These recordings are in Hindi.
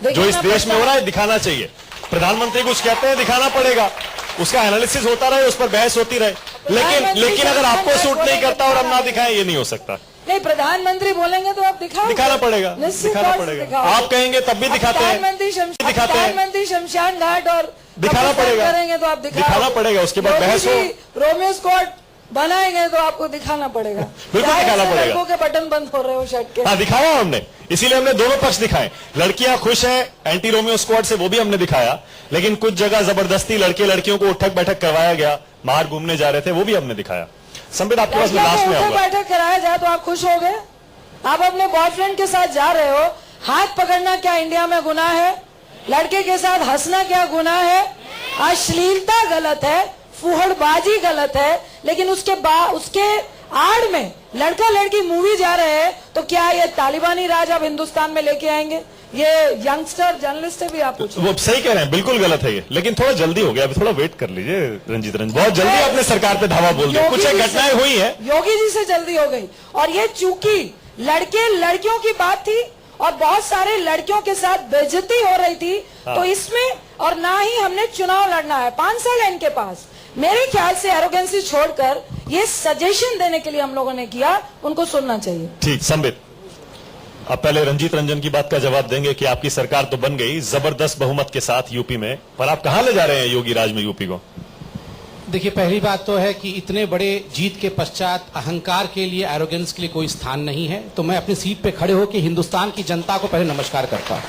जो इस देश में हो रहा है दिखाना चाहिए। प्रधानमंत्री कुछ कहते हैं दिखाना पड़ेगा, उसका एनालिसिस होता रहे, उस पर बहस होती रहे, लेकिन अगर आपको सूट नहीं करता और हम ना दिखाएं, ये नहीं हो सकता। नहीं, प्रधानमंत्री बोलेंगे तो आप दिखाना पड़ेगा, दिखाना पड़ेगा। आप कहेंगे तब भी दिखाते हैं, प्रधानमंत्री शमशान घाट और दिखाना पड़ेगा, करेंगे तो आप दिखाना पड़ेगा। उसके बाद बहस हो, रोमियो स्क्वाड बनाएंगे तो आपको दिखाना पड़ेगा। बिल्कुल दिखाना पड़ेगा। लड़कों के बटन बंद हो रहे हो शर्ट के। हाँ, दिखाया हमने, इसीलिए हमने दोनों पक्ष दिखाए। लड़कियां खुश हैं एंटी रोमियो स्क्वाड से, वो भी हमने दिखाया, लेकिन कुछ जगह जबरदस्ती लड़के लड़कियों को उठक बैठक करवाया गया, बाहर घूमने जा रहे थे, वो भी हमने दिखाया। संबित, आपके पास लास्ट में आऊंगा। बैठक कराया जाए तो आप खुश हो गए? आप अपने बॉयफ्रेंड के साथ जा रहे हो, हाथ पकड़ना क्या इंडिया में गुनाह है? लड़के के साथ हंसना क्या गुनाह है? अश्लीलता गलत है, फुहड़बाजी गलत है, लेकिन उसके आड़ में लड़का लड़की मूवी जा रहे हैं, तो क्या ये तालिबानी राज अब हिंदुस्तान में लेके आएंगे? ये यंगस्टर जर्नलिस्ट है भी आप वो सही कह रहे हैं, बिल्कुल गलत है ये, लेकिन थोड़ा जल्दी हो गया, अभी थोड़ा वेट कर लीजिए रंजीत रंजन, बहुत जल्दी आपने सरकार पे धावा बोल दिया। कुछ घटनाएं हुई है, योगी जी से जल्दी हो गई, और ये चूंकि लड़के लड़कियों की बात थी और बहुत सारे लड़कियों के साथ बेइज्जती हो रही थी, तो इसमें और ना ही हमने चुनाव लड़ना है, 5 साल है इनके पास। मेरे ख्याल से एरोगेंसी छोड़कर ये सजेशन देने के लिए हम लोगों ने किया, उनको सुनना चाहिए। ठीक, संबित, अब पहले रंजीत रंजन की बात का जवाब देंगे कि आपकी सरकार तो बन गई जबरदस्त बहुमत के साथ यूपी में, पर आप कहां ले जा रहे हैं योगी राज में यूपी को? देखिए, पहली बात तो है कि इतने बड़े जीत के पश्चात अहंकार के लिए, एरोगेंस के लिए कोई स्थान नहीं है। तो मैं अपनी सीट पे खड़े होकर हिंदुस्तान की जनता को पहले नमस्कार करता हूं।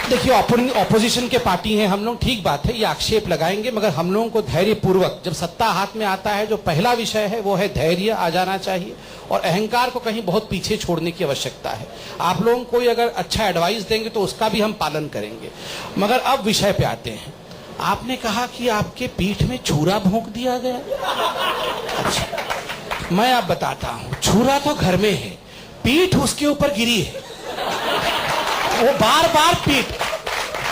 देखिए, ऑपोजिशन के पार्टी हैं हम लोग, ठीक बात है, ये आक्षेप लगाएंगे, मगर हम लोगों को धैर्य पूर्वक, जब सत्ता हाथ में आता है, जो पहला विषय है वो है धैर्य आ जाना चाहिए, और अहंकार को कहीं बहुत पीछे छोड़ने की आवश्यकता है। आप लोगों को अगर अच्छा एडवाइस देंगे तो उसका भी हम पालन करेंगे। मगर अब विषय पे आते हैं। आपने कहा कि आपके पीठ में छुरा भोंक दिया गया। अच्छा, मैं आप बताता हूं, छुरा तो घर में है, पीठ उसके ऊपर गिरी है, वो बार बार पीठ,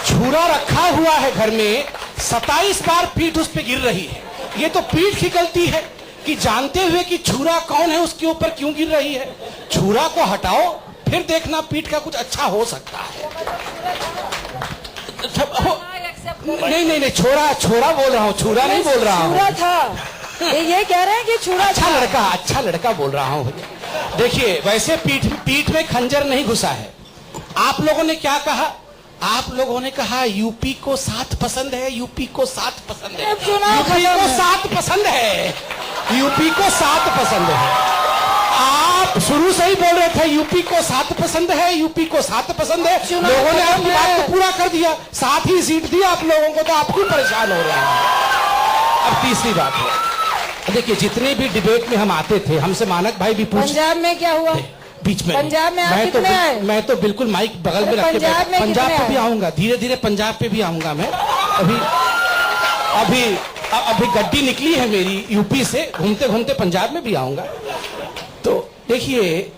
छुरा रखा हुआ है घर में, 27 बार पीठ उस पर गिर रही है। ये तो पीठ की गलती है कि जानते हुए कि छुरा कौन है उसके ऊपर क्यों गिर रही है। छुरा को हटाओ, फिर देखना पीठ का कुछ अच्छा हो सकता है। नहीं, छोरा बोल रहा हूँ, छुरा नहीं बोल रहा हूँ। छुरा था, ये कह रहे हैं कि छुरा अच्छा लड़का बोल रहा हूँ। देखिए, वैसे पीठ में खंजर नहीं घुसा है। आप लोगों ने क्या कहा? आप लोगों ने कहा यूपी को 7 पसंद है, यूपी को 7 पसंद है, यूपी को 7 पसंद है, यूपी को 7 पसंद है। आप शुरू से ही बोल रहे थे यूपी को 7 पसंद है, यूपी को 7 पसंद है। लोगों ने आपकी बात को पूरा कर दिया, 7 ही सीट दी आप लोगों को, तो आप क्यों परेशान हो रहे हैं? अब तीसरी बात है, देखिए, जितने भी डिबेट में हम आते थे, हमसे मानक भाई भी पूछ, पंजाब में क्या हुआ? बीच में पंजाब में मैं तो बिल्कुल माइक बगल में रख के पंजाब पे भी आऊंगा, धीरे धीरे पंजाब पे भी आऊंगा मैं। अभी गड्डी निकली है मेरी यूपी से, घूमते घूमते पंजाब में भी आऊंगा। तो देखिए,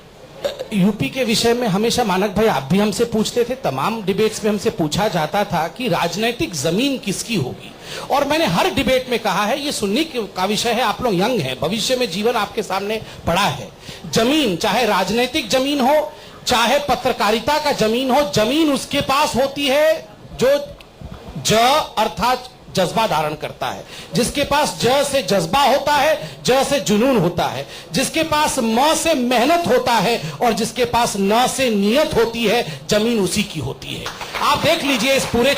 यूपी के विषय में हमेशा मानक भाई आप भी हमसे पूछते थे, तमाम डिबेट्स में हमसे पूछा जाता था कि राजनीतिक जमीन किसकी होगी, और मैंने हर डिबेट में कहा है ये सुनने का विषय है, आप लोग यंग हैं, भविष्य में जीवन आपके सामने पड़ा है। जमीन, चाहे राजनीतिक जमीन हो, चाहे पत्रकारिता का जमीन हो, जमीन उसके पास होती है जो अर्थात जज्बा धारण करता है, जिसके पास ज से जज्बा होता है, ज से जुनून होता है, जिसके पास म से मेहनत होता है, और जिसके पास न से नियत होती है, जमीन उसी की होती है। आप देख लीजिए इस पूरे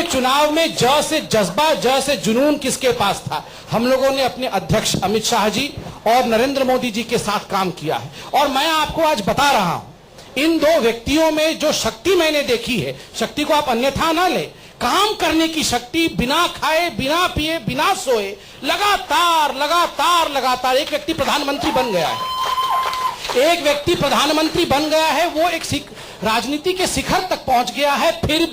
चुनाव में ज से जज्बा, ज से जुनून किसके पास था? हम लोगों ने अपने अध्यक्ष अमित शाह जी और नरेंद्र मोदी जी के साथ काम किया है, और मैं आपको आज बता रहा हूं, इन 2 व्यक्तियों में जो शक्ति मैंने देखी है, शक्ति को आप अन्यथा ना ले, काम करने की शक्ति, बिना खाए, बिना पिए, बिना सोए, लगातार एक व्यक्ति प्रधानमंत्री बन गया है। वो एक राजनीति के शिखर तक पहुंच गया है। फिर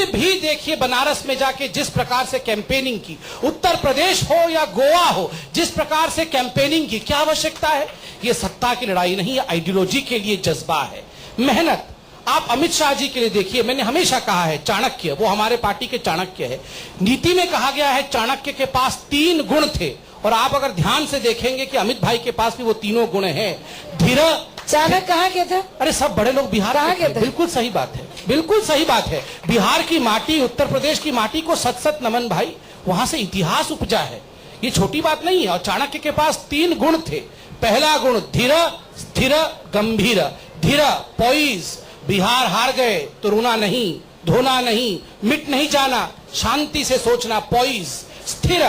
भी देखिए, बनारस में जाके जिस प्रकार से कैंपेनिंग की, उत्तर प्रदेश हो या गोवा हो, जिस प्रकार से कैंपेनिंग की, क्या आवश्यकता है? ये सत्ता की लड़ाई नहीं है, आइडियोलॉजी के लिए जज्बा है, मेहनत। आप अमित शाह जी के लिए देखिए, मैंने हमेशा कहा है, चाणक्य, वो हमारे पार्टी के चाणक्य है। नीति में कहा गया है चाणक्य के पास 3 गुण थे, और आप अगर ध्यान से देखेंगे कि अमित भाई के पास भी वो तीनों गुण हैं। धीरा। चाणक्य कहाँ के थे? अरे सब बड़े लोग बिहार कहाँ के थे। के थे? बिल्कुल सही बात है, बिल्कुल सही बात है। बिहार की माटी, उत्तर प्रदेश की माटी को सत सत नमन भाई, वहां से इतिहास उपजा है, ये छोटी बात नहीं है। और चाणक्य के पास 3 गुण थे। पहला गुण धीर, स्थिर, गंभीर। धीर, पॉइज, बिहार हार गए तो रोना नहीं, धोना नहीं, मिट नहीं जाना, शांति से सोचना, पॉइज। स्थिर,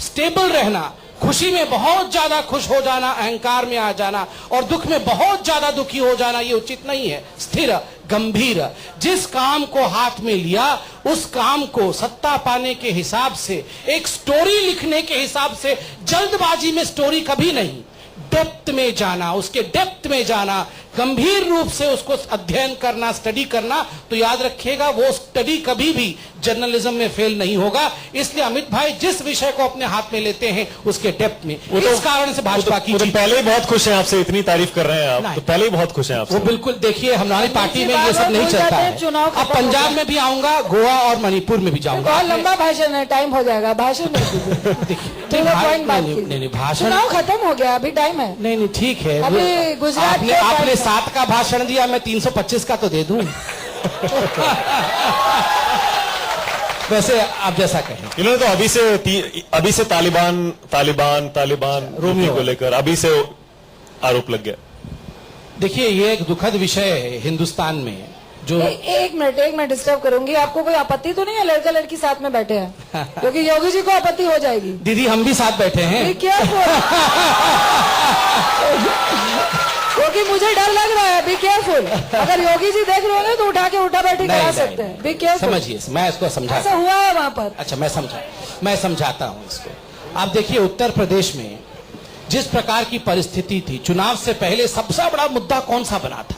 स्टेबल रहना, खुशी में बहुत ज्यादा खुश हो जाना, अहंकार में आ जाना, और दुख में बहुत ज्यादा दुखी हो जाना, ये उचित नहीं है। स्थिर, गंभीर, जिस काम को हाथ में लिया उस काम को सत्ता पाने के हिसाब से, एक स्टोरी लिखने के हिसाब से, जल्दबाजी में स्टोरी कभी नहीं, डेप्थ में जाना, उसके डेप्थ में जाना, गंभीर रूप से उसको अध्ययन करना, स्टडी करना, तो याद रखिएगा वो स्टडी कभी भी जर्नलिज्म में फेल नहीं होगा। इसलिए अमित भाई जिस विषय को अपने हाथ में लेते हैं उसके डेप्थ में, इस कारण से भाजपा की जीत। पहले ही बहुत खुश हैं आपसे, इतनी तारीफ कर रहे हैं आप, तो पहले ही बहुत खुश हैं आपसे। वो बिल्कुल, देखिए हमारी पार्टी में ये सब नहीं चलता है। चुनाव अब पंजाब में भी आऊंगा, गोवा और मणिपुर में भी जाऊंगा। बहुत लंबा भाषण है, टाइम हो जाएगा, भाषण नहीं, भाषण चुनाव खत्म हो गया, अभी टाइम है। नहीं ठीक है। अभी गुजरात आपने 7 का भाषण दिया, मैं 325 का तो दे दूं। वैसे आप जैसा कहें। इन्होंने तो अभी से तालिबान रोमियो को लेकर अभी से आरोप लग गया। देखिए ये एक दुखद विषय है हिंदुस्तान में, जो एक मिनट डिस्टर्ब करूंगी। आपको कोई आपत्ति तो नहीं है लड़का लड़की साथ में बैठे हैं? क्योंकि योगी जी को आपत्ति हो जाएगी। दीदी हम भी साथ बैठे हैं। क्या क्योंकि मुझे डर लग रहा है। Be careful. अगर योगी जी देख रहे होंगे तो उठा के उठा बैठी करा सकते हैं। Be careful. समझिए, मैं इसको समझा, ऐसा हुआ है वहां पर। अच्छा मैं समझाता हूं इसको। आप देखिए उत्तर प्रदेश में जिस प्रकार की परिस्थिति थी, चुनाव से पहले सबसे बड़ा मुद्दा कौन सा बना था?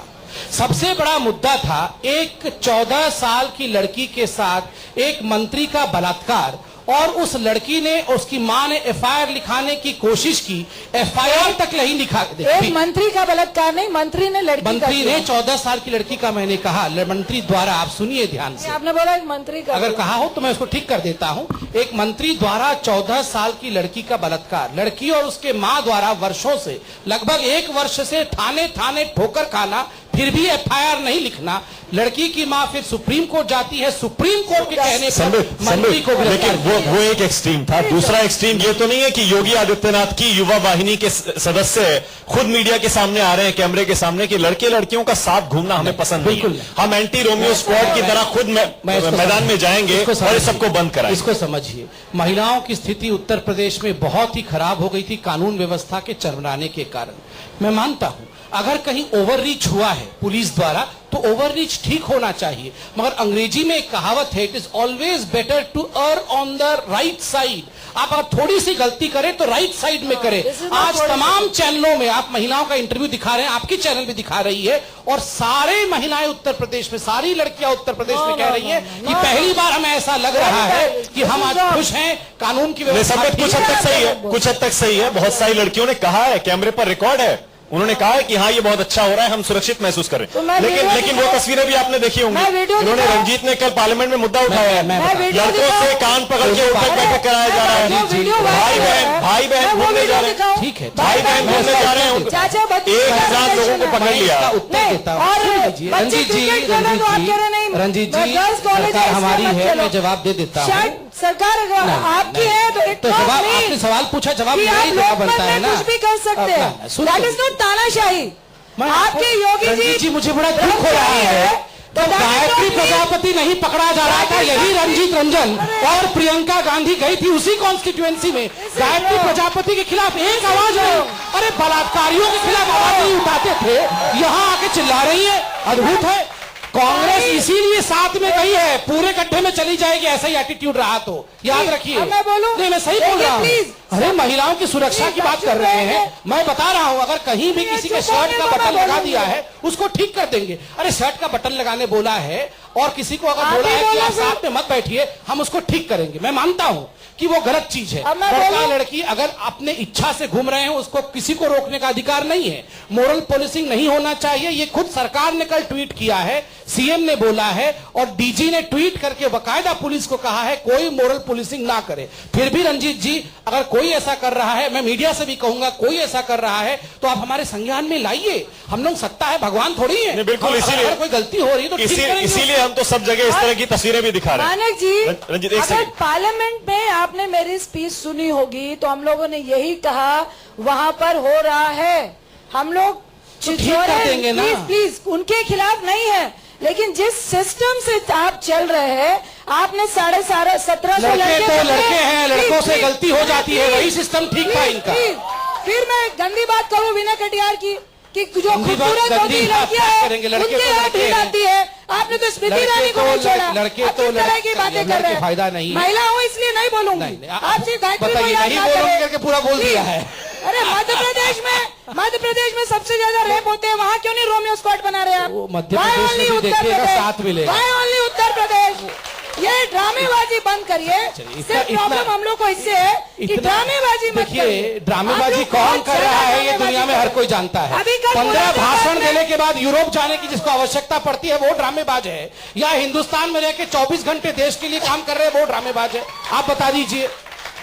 सबसे बड़ा मुद्दा था एक 14 साल की लड़की के साथ एक मंत्री का बलात्कार, और उस लड़की ने, उसकी मां ने एफआईआर लिखाने की कोशिश की, एफआईआर तक नहीं लिखा। एक मंत्री का बलात्कार नहीं, मंत्री ने लड़की मंत्री ने 14 साल की लड़की का, मैंने कहा मंत्री द्वारा, आप सुनिए ध्यान से। आपने बोला एक मंत्री का, अगर कहा हो तो मैं उसको ठीक कर देता हूं। एक मंत्री द्वारा 14 साल की लड़की का बलात्कार, लड़की और उसके मां द्वारा वर्षों से, लगभग 1 वर्ष से थाने ठोकर खाना, फिर भी एफआईआर नहीं लिखना। लड़की की मां फिर सुप्रीम कोर्ट जाती है, सुप्रीम कोर्ट के कहने पर मंत्री को लेकिन वो एक एक्सट्रीम था। दूसरा एक्सट्रीम ये तो नहीं है कि योगी आदित्यनाथ की युवा वाहिनी के सदस्य खुद मीडिया के सामने आ रहे हैं, कैमरे के सामने, कि लड़के लड़कियों का साथ घूमना हमें पसंद नहीं है, हम एंटी रोमियो स्क्वाड की तरह खुद मैदान में जाएंगे और सबको बंद कराएंगे। इसको समझिए, महिलाओं की स्थिति उत्तर प्रदेश में बहुत ही खराब हो गई थी कानून व्यवस्था के चरमराने के कारण। मैं मानता हूं अगर कहीं ओवररीच हुआ है पुलिस द्वारा तो ओवररीच ठीक होना चाहिए, मगर अंग्रेजी में एक कहावत है, it is always better to err on the right side. आप अगर थोड़ी सी गलती करें तो राइट साइड में करें। आज तमाम चैनलों में आप महिलाओं का इंटरव्यू दिखा रहे हैं, आपकी चैनल भी दिखा रही है, और सारे महिलाएं उत्तर प्रदेश में, सारी लड़कियां उत्तर प्रदेश में कह रही है कि पहली बार हमें ऐसा लग रहा है कि हम आज खुश हैं, कानून की व्यवस्था कुछ हद तक सही है, कुछ हद तक सही है। बहुत सारी लड़कियों ने कहा है, कैमरे पर रिकॉर्ड है, उन्होंने कहा है कि हाँ ये बहुत अच्छा हो रहा है, हम सुरक्षित महसूस कर रहे हैं। लेकिन वो तस्वीरें भी आपने देखी होंगी, इन्होंने रंजीत ने कल पार्लियामेंट में मुद्दा उठाया है, लड़कों से कान पकड़ के उठक बैठक कराया जा रहा है, भाई बहन घूमने जा रहे हैं, ठीक है, भाई बहन घूमने जा रहे हैं, 1000 लोगों को पकड़ लिया। रंजीत जी हमारी है, मैं जवाब दे देता हूँ। सरकार अगर आपकी है तो इट आपने सवाल पूछा, जवाब मेरी जगह बनता है ना। कुछ भी कर सकते हैं, दैट इज नॉट तानाशाही। आपके योगी जी मुझे बड़ा दुख हो रहा है, तो गायत्री प्रजापति नहीं पकड़ा जा रहा था, यही रंजीत रंजन और प्रियंका गांधी गई थी उसी कॉन्स्टिट्यूएंसी में, गायत्री प्रजापति के खिलाफ एक आवाज नहीं, अरे बलात्कारियों के खिलाफ आवाज नहीं उठाते थे, यहाँ आके चिल्ला रही है। अद्भुत है, कांग्रेस इसीलिए साथ में गई है, पूरे गड्ढे में चली जाएगी ऐसा ही एटीट्यूड रहा तो याद रखिए। मैं बोलूं? नहीं मैं सही बोल रहा हूँ। अरे महिलाओं की सुरक्षा की बात कर रहे हैं, मैं बता रहा हूँ, अगर कहीं भी किसी के शर्ट का बटन लगा दिया है उसको ठीक कर देंगे। अरे शर्ट का बटन लगाने बोला है और किसी को अगर बोला है कि आप साथ में मत बैठिए, हम उसको ठीक करेंगे। मैं मानता हूँ कि वो गलत चीज है, लड़का लड़की अगर अपने इच्छा से घूम रहे हैं उसको किसी को रोकने का अधिकार नहीं है, मोरल पोलिसिंग नहीं होना चाहिए। ये खुद सरकार ने कल ट्वीट किया है, सीएम ने बोला है और डीजी ने ट्वीट करके बाकायदा पुलिस को कहा है कोई मोरल पुलिसिंग ना करे। फिर भी रंजीत जी, अगर कोई ऐसा कर रहा है, मैं मीडिया से भी कहूंगा, कोई ऐसा कर रहा है तो आप हमारे संज्ञान में लाइए। हम लोग सत्ता है, भगवान थोड़ी है। नहीं, बिल्कुल, अगर इसीलिए कोई गलती हो रही है तो ठीक करेंगे। इसीलिए हम तो सब जगह इस तरह की तस्वीरें भी दिखा रहे हैं। मानक जी, रंजीत, एक अगर सेकंड। पार्लियामेंट में आपने मेरी स्पीच सुनी होगी तो हम लोगों ने यही कहा वहां पर हो रहा है, हम लोग ठीक कर देंगे ना। प्लीज उनके खिलाफ नहीं है, लेकिन जिस सिस्टम से आप चल रहे हैं, आपने 1750 लड़के तो लड़के हैं, लड़कों से गलती हो जाती है, वही सिस्टम ठीक था इनका। फिर मैं गंदी बात करूं विनय कटियार की कि जो खूबसूरत होगी लड़कियां हैं उनके यहाँ भीड़ आती है। आपने तो स्मृति ईरानी को नहीं छोड़ा। लड़के तो तरह की बातें कर रहे हैं। फायदा नहीं है। महिला हूँ इसलिए नहीं बोलूंगी। आप सिर्फ गायत्री को याद नहीं ना बोलूंगी करें। करके पूरा बोल दिया है। अरे मध्य प्रदेश में सबसे ज्यादा रेप होते हैं, वहाँ क्यों नहीं रोमियो स्क्वाड बना रहे आप? वो मध्य प्रदेश में भी देखिएगा, साथ मिलेगा। ओनली उत्तर प्रदेश। ये ड्रामेबाजी बंद करिए। सिर्फ प्रॉब्लम हम लोग को इससे है कि ड्रामेबाजी मत करिए। देखिए, ड्रामेबाजी कौन कर रहा है ये दुनिया में हर कोई जानता है। 15 भाषण देने के बाद यूरोप जाने की जिसको आवश्यकता पड़ती है वो ड्रामेबाज है, या हिंदुस्तान में रहकर 24 घंटे देश के लिए काम कर रहे हैं वो ड्रामेबाज है? आप बता दीजिए।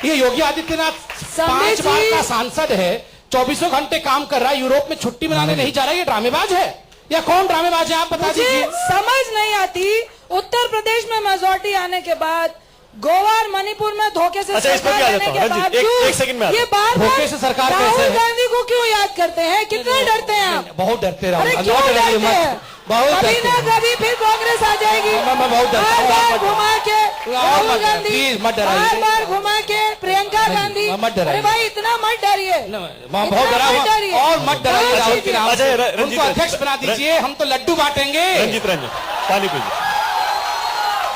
ये योगी आदित्यनाथ 5 बार का सांसद है, 24 घंटे काम कर रहा है, यूरोप में छुट्टी मनाने नहीं जा रहा है, ये ड्रामेबाज है या कौन ड्रामेबाज है? आप बता दीजिए। समझ नहीं आती, उत्तर प्रदेश में मेजोरिटी आने के बाद गोवा और मणिपुर में धोखे से अच्छा, इस पर सरकार क्या लेने जाता के हूं? रंजीत, बावजूद एक सेकंड में आता ये हूं। बार धोखे से सरकार कैसे राहुल है? गांधी को क्यों याद करते हैं? कितना डरते हैं आप? बहुत डरते अरे रहो, क्यों डरते हैं? बहुत कभी डरते ना हैं। कभी फिर कांग्रेस आ जाएगी। मैं बहुत डरता हूं, बार आप मत घुमा के राहुल मत गांधी, प्लीज मत डराइए। बार घुमा के प्रियंका गांधी। मत डराइए। अरे भाई इतना मत डरिए, बहुत डरा हुआ और मत डराइए राहुल के नाम अच्छा, से। रंजीत, उनको अध्यक्ष बना दीजिए, हम तो लड्डू बांटेंगे। रंजीत पानी पीजिए।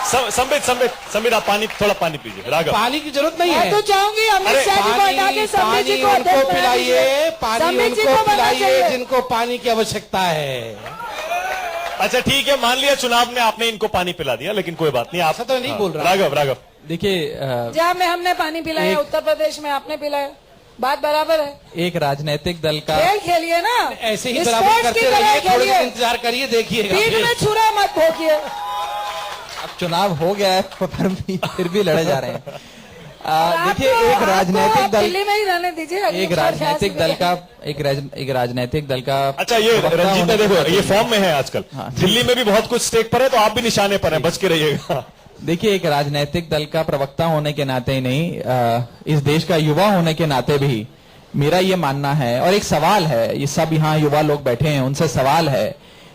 संबित आप थोड़ा पानी पीजिए। राघव, पानी की जरूरत नहीं मैं है। तो चाहूंगी अमित शाह जी को हटा के संबित जी को उनको अध्यक्ष बना पिलाइए, दीजिए। पानी संबित जी उनको को बनना पिलाइए चाहिए। जिनको पानी की आवश्यकता है। अच्छा ठीक है, मान लिया चुनाव में आपने इनको पानी पिला दिया, लेकिन कोई बात नहीं। आप ऐसा तो नहीं बोल रहा। राघव देखिए, जहाँ में हमने पानी पिलाया, उत्तर प्रदेश में आपने पिलाया, बात बराबर है। एक राजनीतिक दल का खेल खेलिए ना, ऐसे ही स्पोर्ट्स बराबर की करते तरह रहिए, थोड़ी देर खेलिए। इंतजार करिए, देखिएगा। पीठ में छुरा मत भोंकिए। अब चुनाव हो गया है पर फिर भी लड़े जा रहे हैं। देखिए, एक राजनीतिक दल, दिल्ली में ही रहने दीजिए। एक राजनीतिक दल का एक राजनीतिक दल का अच्छा, ये प्रवक्ता रंजीत होने देखो, के ये नाते- फॉर्म में है आजकल। हाँ। दिल्ली में भी बहुत कुछ स्टेक पर है, तो आप भी निशाने पर हैं, बच के रहिएगा। देखिए, एक राजनीतिक दल का प्रवक्ता होने के नाते ही नहीं, इस देश का युवा होने के नाते भी मेरा ये मानना है, और एक सवाल है, ये सब यहाँ युवा लोग बैठे हैं, उनसे सवाल है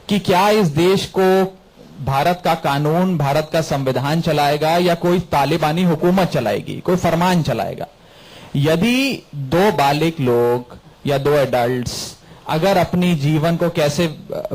कि क्या इस देश को भारत का कानून, भारत का संविधान चलाएगा या कोई तालिबानी हुकूमत चलाएगी, कोई फरमान चलाएगा? यदि 2 बालिग लोग या 2 एडल्ट्स अगर अपनी जीवन को कैसे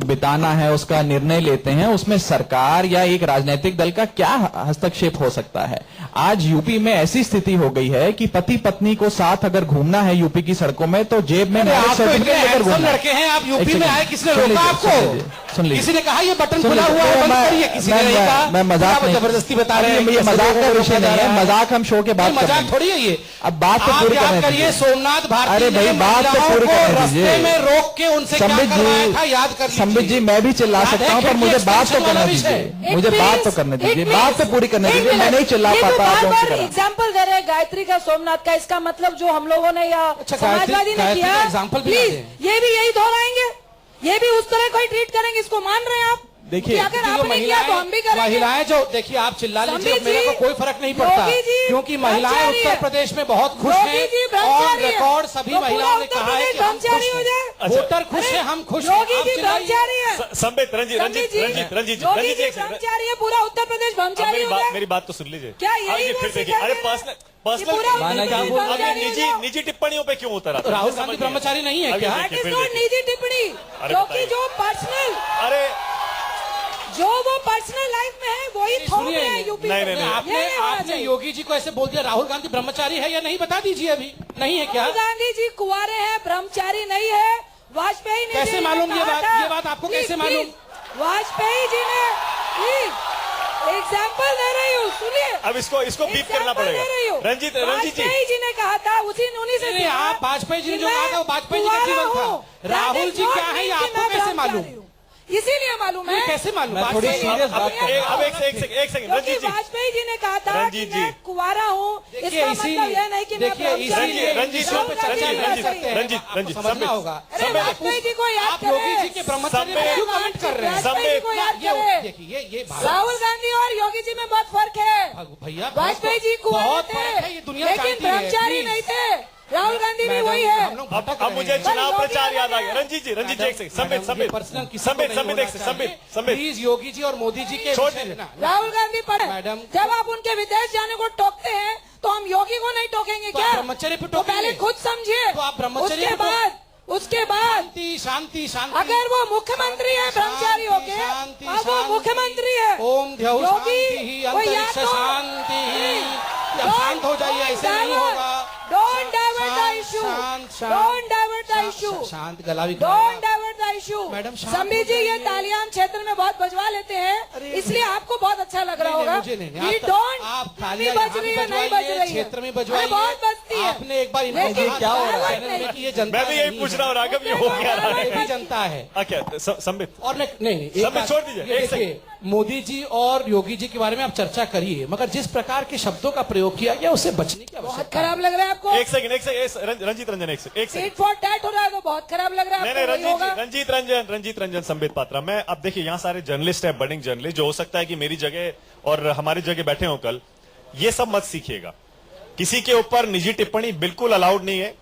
बिताना है उसका निर्णय लेते हैं, उसमें सरकार या एक राजनीतिक दल का क्या हस्तक्षेप हो सकता है? आज यूपी में ऐसी स्थिति हो गई है कि पति पत्नी को साथ अगर घूमना है यूपी की सड़कों में तो जेब में अरे मैरिज आप तो इतने सर्टिफिकेट लेकर handsome घूमना है। लड़के हैं, आप एक यूपी में सेकंड, आए, किसने सुन रोका लीजिए, आपको? सुन लीजिए। किसी ने कहा ये बटन सुन खुला हुआ है, लीजिए, बंद मैं- करिए? किसी ने नहीं कहा। मैं मजाक आप नहीं, जबरदस्ती बता रहे हैं ये कि मजाक का सड़कों को विषय रोका नहीं जा है, रहा मजाक हम शो के बाद ये कर रहे मजाक हैं। थोड़ी है ये। अब बात तो आप पूरी याद करने करिए, दीजिए। सोमनाथ भारती अरे भाई, ने बात तो महिलाओं पूरी को करने रास्ते दीजिए। में रोक के उनसे क्या संबित करवाया था, याद कर जी, लीजिए। संबित जी, मैं भी चिल्ला याद सकता है हूं, पर खिड़की मुझे बात तो एक्सटेंशन करने वाला दीजिए, विषय। मुझे बात तो करने दीजिए, बात तो पूरी करने दीजिए। मैं नहीं चिल्ला पाता आप लोगों की तरह। एग्जाम्पल दे रहे हैं गायत्री का, सोमनाथ का, इसका मतलब जो हम लोगों ने या समाजवादी ने गायत्री किया, का एग्जाम्पल भी प्लीज दें। ये भी यही दोहराएंगे, ये भी उस तरह कोई ट्रीट करेंगे, इसको मान रहे हैं आप? देखिए, कि अगर आपने किया तो हम भी करेंगे। महिलाएं जो देखिए, आप चिल्ला लीजिए, संबित मेरे जी, को कोई फर्क नहीं पड़ता, योगी जी क्योंकि महिलाएं ब्रह्मचारी उत्तर है। प्रदेश में बहुत खुश योगी हैं, जी और ब्रह्मचारी है। रिकॉर्ड सभी तो महिलाओं ने पूरा कहा है उत्तर कि हम प्रदेश ब्रह्मचारी खुश हो जाए। हैं। वोटर खुश है, हम खुश हैं। योगी आप जी चिल्लाइए। ब्रह्मचारी है। संबित, रंजीत योगी जी एक सेकंड। ब्रह्मचारी है, पूरा उत्तर प्रदेश ब्रह्मचारी हो जाए। मेरी बात तो सुन लीजिए। क्या यही आगे बोल फिर सकते देखिए, अरे हैं? पर्सनल ये पूरा उत्तर माना प्रदेश जी, ब्रह्मचारी हो जाए। निजी टिप्पणियों पे क्यों उतर आता? राहुल गांधी ब्रह्मचारी नहीं है क्या? That is not निजी टिप्पणी, अरे क्योंकि बताइए। जो पर्सनल, अरे जो वो पर्सनल लाइफ में है वही थोप सुनिए, रहे हैं यूपी नहीं, में। नहीं, आपने ये नहीं होना आपने चाहिए। योगी जी को ऐसे बोल दिया, राहुल गांधी ब्रह्मचारी है या नहीं, बता दीजिए। अभी नहीं है क्या? राहुल गांधी जी कुंवारे हैं, ब्रह्मचारी नहीं है। वाजपेयी ने कैसे जी ने मालूम ये कहा बात? था- ये बात आपको प्लीज, कैसे मालूम? प्लीज, वाजपेयी जी ने एग्जाम्पल दे रही हूँ, सुनिए। अब इसको बीप करना Example पड़ेगा। दे रही हूँ। रंजीत जी, वाजपेयी जी ने कहा था, उन्हीं से नहीं, सीखा आप वाजपेयी जी ने कि जो कहा मैं था वो वाजपेयी जी का कुंवारा जीवन था। हूँ। Rahul That is ji not क्या है ये mean कि आपको मैं कैसे मालूम? ब्रह्मचारी हूँ। इसीलिए मालूम है। कैसे मालूम? मैं थोड़ी वाजपेयी- serious बात कर रहा हूं। अब एक सेकंड क्योंकि रंजीत जी, वाजपेयी जी ने कहा था कि रंजीत जी। मैं कुंवारा हूँ, देखिए, इसका मतलब इसीलिए- यह नहीं कि मैं देखिए, ब्रह्मचारी इसीलिए हूँ। रंजीत, राहुल गांधी रंजीत, ऐसा रंजीत, ही है। रंजीत, रंजीत, समझना संबित, होगा। अरे वाजपेयी जी को याद आप योगी जी करें, के ब्रह्मचर्य संबित- पर क्यों कमेंट कर रहे हैं? वाजपेयी जी को याद करें। देखिए ये राहुल गांधी और योगी जी में बहुत फर्क है। भैया वाजपेयी जी कुंवारे बहुत थे, फर्क है, ये दुनिया लेकिन जानती है, ब्रह्मचरी please। नहीं थे। राहुल गांधी भी मैडम, वही है। हम लोग भटक अब रहे मुझे हैं। चुनाव योगी प्रचार याद आ अलग गया। है। रंजीत जी, एक सेकंड, संबित, मैडम, पर्सनल किसी को संबित, नहीं संबित, होना एक सेकंड, चाहिए। संबित, प्लीज योगी जी और मोदी जी के छोड़ विषय दीजिए। में ना- राहुल गांधी पढ़े। मैडम। जब आप उनके विदेश जाने को टोकते हैं तो हम योगी को नहीं टोकेंगे तो क्या? आप ब्रह्मचर्य पे तो टोकेंगे। पहले खुद समझिए। तो आप ब्रह्मचर्य उसके पे बाद शांति शांति शांति। अगर वो मुख्यमंत्री है ब्रह्मचारी होके, शांति, अब वो शांति। मुख्यमंत्री है। ओम ध्यौ योगी, शांति ही वो या अंतरिक्ष तो- शांति ही। आप शांत हो जाइए, ऐसे नहीं होगा। डोंट डाइवर्ट द शांत, इशू। शांत, शांत। Don't divert the issue. शांत, गला भी don't divert the issue. Madam, शांत संबित जी हो ये जाइए। तालियां हम क्षेत्र में बहुत बजवा लेते हैं, इसलिए आपको बहुत अच्छा लग रहा होगा। मुझे नहीं, We आप don't- आप भी तालियां बज यहाँ रही भी है नहीं बज बजवाइए, रही है, क्षेत्र में अरे बजवाइए। बहुत बजती है। आपने एक बार इनको लेकिन कहा क्या हो था रहा है? चैनल में कि ये जनता मैं भी यही नहीं पूछ है। रहा हूँ राघव, ये हो क्या रहा ये है? भी जनता है। क्या संबित, और नहीं एक सब बात- छोड़ दीजिए, ये एक देखिए, मोदी जी और योगी जी के बारे में आप चर्चा करिए, मगर जिस प्रकार के शब्दों का प्रयोग किया गया उससे बचने की बहुत आवश्यकता है। खराब लग रहा है आपको। एक सेकंड, रंजीत रंजन, एक सेकंड। सीट फॉर टैट हो रहा है तो बहुत खराब लग रहा है नहीं, आपको। वही होगा। रंजीत रंजन, संबित पात्रा। मैं अब देखिए, यहाँ सारे जर्नलिस्ट है, बडिंग जर्नलिस्ट, जो हो सकता है कि मेरी जगह और हमारी जगह बैठे हो कल, ये सब मत सीखिएगा। किसी के ऊपर निजी टिप्पणी बिल्कुल अलाउड नहीं है,